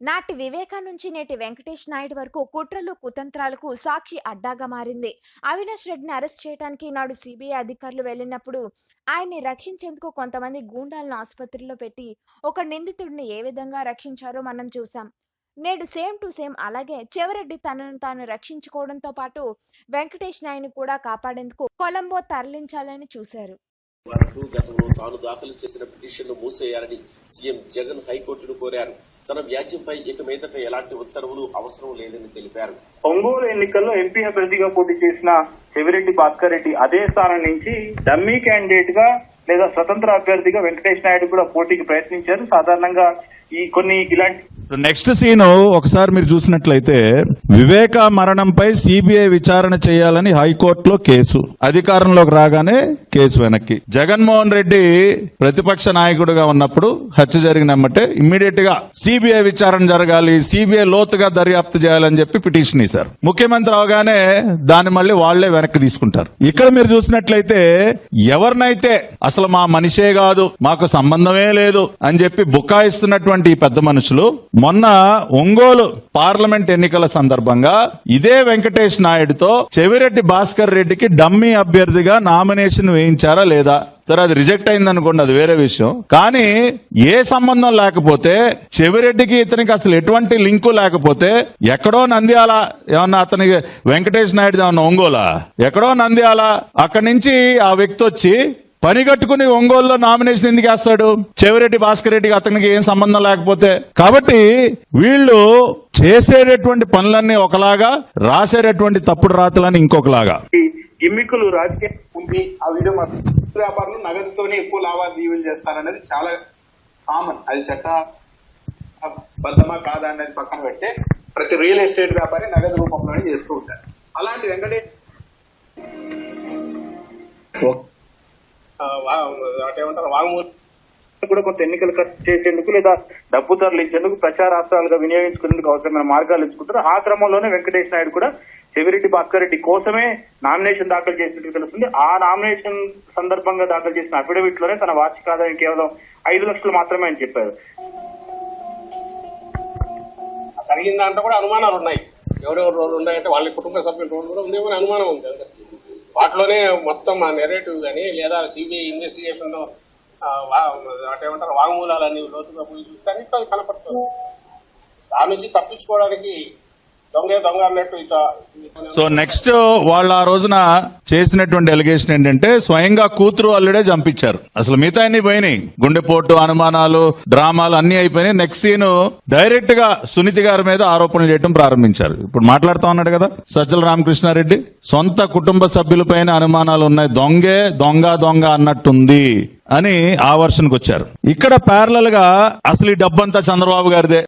నాటి వివేకా నుంచి నేటి వెంకటేష్ నాయుడు వరకు కుట్రలు కుతంత్రాలకు సాక్షి అడ్డాగా మారింది. అవినాష్ రెడ్డిని అరెస్ట్ చేయడానికి నాడు సిబిఐ అధికారులు వెళ్ళినప్పుడు ఆయన్ని రక్షించేందుకు కొంతమంది గూండాలను ఆసుపత్రిలో పెట్టి ఒక నిందితుడిని ఏ విధంగా రక్షించారో మనం చూసాం. నేడు సేమ్ టు సేమ్ అలాగే చెవిరెడ్డి తనను తాను రక్షించుకోవడంతో పాటు వెంకటేష్ నాయుడిని కూడా కాపాడేందుకు కొలంబో తరలించాలని చూశారు. గతంలో తాను దాఖలు చేసిన పిటిషన్ను మూసేయాలని సీఎం జగన్ హైకోర్టును కోరారు. తన వ్యాజ్యంపై ఇక మీదట ఎలాంటి ఉత్తర్వులు అవసరం లేదని తెలిపారు. ఒంగోలు ఎన్నికల్లో ఎంపీ అభ్యర్థిగా పోటీ చేసిన చెవిరెడ్డి భాస్కర్ రెడ్డి అదే స్థానం నుంచి డమ్మీ క్యాండిడేట్ గా లేదా స్వతంత్ర అభ్యర్థిగా వెంకటేష్ నాయుడు కూడా పోటీకి ప్రయత్నించారు. సాధారణంగా ఈ కొన్ని ఇలాంటి నెక్స్ట్ సీన్ ఒకసారి మీరు చూసినట్లయితే వివేక మరణంపై సిబిఐ విచారణ చేయాలని హైకోర్టులో కేసు, అధికారంలోకి రాగానే కేసు వెనక్కి. జగన్మోహన్ రెడ్డి ప్రతిపక్ష నాయకుడిగా ఉన్నప్పుడు హత్య జరిగినమ్మంటే ఇమ్మీడియట్ గా సిబిఐ విచారణ జరగాలి, సిబిఐ లోతుగా దర్యాప్తు చేయాలని చెప్పి పిటిషన్ ఇశారు. ముఖ్యమంత్రి అవగానే దాన్ని మళ్ళీ వాళ్లే వెనక్కి తీసుకుంటారు. ఇక్కడ మీరు చూసినట్లయితే ఎవరినైతే అసలు మా మనిషే కాదు, మాకు సంబంధమే లేదు అని చెప్పి బుకాయిస్తున్నటువంటి ఈ పెద్ద మనుషులు మొన్న ఒంగోలు పార్లమెంట్ ఎన్నికల సందర్భంగా ఇదే వెంకటేష్ నాయుడుతో చెవిరెడ్డి భాస్కర్ రెడ్డికి డమ్మీ అభ్యర్థిగా నామినేషన్ వేయించారా లేదా? సరే, అది రిజెక్ట్ అయింది అనుకోండి, అది వేరే విషయం. కానీ ఏ సంబంధం లేకపోతే, చెవిరెడ్డికి ఇతనికి అసలు ఎటువంటి లింకు లేకపోతే, ఎక్కడో నంద్యాల ఏమన్నా అతనికి వెంకటేష్ నాయుడు ఏమన్నా ఒంగోలా, ఎక్కడో నంద్యాల, అక్కడి నుంచి ఆ వ్యక్తి వచ్చి పని కట్టుకుని ఒంగోలులో నామినేషన్ ఎందుకు వేస్తాడు? చెవిరెడ్డి భాస్కర్ రెడ్డికి అతనికి ఏం సంబంధం లేకపోతే. కాబట్టి వీళ్ళు చేసేటటువంటి పనులన్నీ ఒకలాగా, రాసేటటువంటి తప్పుడు రాతలని ఇంకొకలాగా. గిమ్మికులు రాజకీయ ఉంది. ఆ వీడియో వ్యాపారులు నగదుతోనే ఎక్కువ లావాదేవీలు చేస్తారనేది చాలా కామన్. అది చట్టబద్ధమా కాదా అనేది పక్కన పెడితే ప్రతి రియల్ ఎస్టేట్ వ్యాపారి నగదు రూపంలోనే చేస్తూ ఉంటారు. అలాంటి వెంకటేష్ కూడా కొంత ఎన్నికలు ఖర్చు చేసేందుకు లేదా డబ్బు తరలించేందుకు ప్రచారాస్త్రాలుగా వినియోగించుకునేందుకు అవసరమైన మార్గాలు ఎంచుకుంటారు. ఆ క్రమంలోనే వెంకటేష్ నాయుడు కూడా చెవిరెడ్డి భాస్కర్ రెడ్డి కోసమే నామినేషన్ దాఖలు చేసినట్టు తెలుస్తుంది. ఆ నామినేషన్ సందర్భంగా దాఖలు చేసిన అఫిడవిట్ లోనే తన వార్షిక ఆదాయం కేవలం 5 లక్షలు మాత్రమే అని చెప్పారు. జరిగిన దాంట్లో కూడా అనుమానాలు ఉన్నాయి. ఎవరెవరు రోడ్లు ఉన్నాయంటే వాళ్ళ కుటుంబ సభ్యుల రోడ్లు కూడా ఉందేమని అనుమానం ఉంది. వాటిలోనే మొత్తం ఆ నెరేటివ్ కానీ లేదా సిబిఐ ఇన్వెస్టిగేషన్ లో అటేమంటారు వాంగ్మూలాలన్నీ లోతుగా పోయి చూస్తే అది కనపడుతుంది. దాని నుంచి తప్పించుకోవడానికి దొంగ అన్నట్టు ఇట్లా. సో నెక్స్ట్ వాళ్ళు ఆ రోజున చేసినటువంటి ఎలిగేషన్ ఏంటంటే స్వయంగా కూతురు అల్లుడే చంపించారు. అసలు మిగతా అన్ని పోయినాయి, గుండెపోటు, అనుమానాలు, డ్రామాలు అన్ని అయిపోయినాయి. నెక్స్ట్ సీన్ డైరెక్ట్ గా సునీతి గారి మీద ఆరోపణలు చేయడం ప్రారంభించారు. ఇప్పుడు మాట్లాడుతా ఉన్నాడు కదా సజ్జల రామకృష్ణారెడ్డి, సొంత కుటుంబ సభ్యులపైన అనుమానాలు ఉన్నాయి, దొంగ అన్నట్టుంది అని ఆ వర్షన్కి వచ్చారు. ఇక్కడ ప్యారలల్ గా అసలు ఈ డబ్బంతా చంద్రబాబు గారిదే,